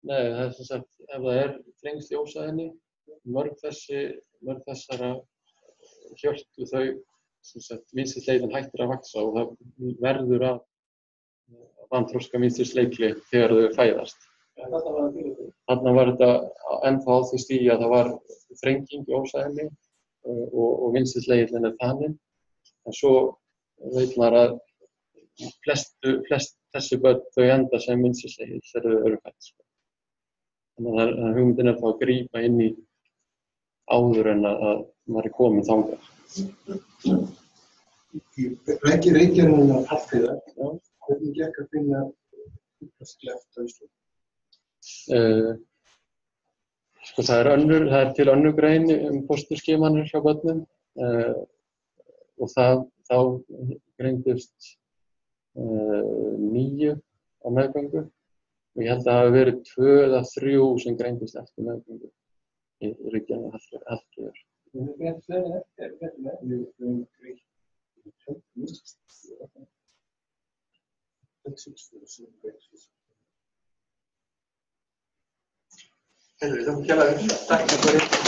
Nei, það sem sagt, ef það þrengsli í ósæðinni, mörg þessara hjörtu þau sem sagt vinstri slegillinn hættir að vaxa og það verður að vanþroska vinstri slegli þegar þau fæðast. Þarna var þetta ennþá á því stigi að það var þrenging í ósæðinni og vinstri slegillinn þaninn. En svo veit maður að flest þessi börn þau enda sem vinstri slegill þegar þau eru fædd. Þannig að hugmyndin þá að grípa inn í áður en að maður kominn þangað. Reykjavík að Hallfríðar, hvernig gekk að finna fuglskleft á Íslandi? Það til önnur grein fósturskimanir hjá börnum og þá greindust 9 á meðgöngu og ég held að það hafi verið 2 eða 3 sem greindust eftir meðgöngu í Reykjavík Hallfríðar. Heyrðu, við þurfum að kella þér. Takk fyrir.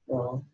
Ja.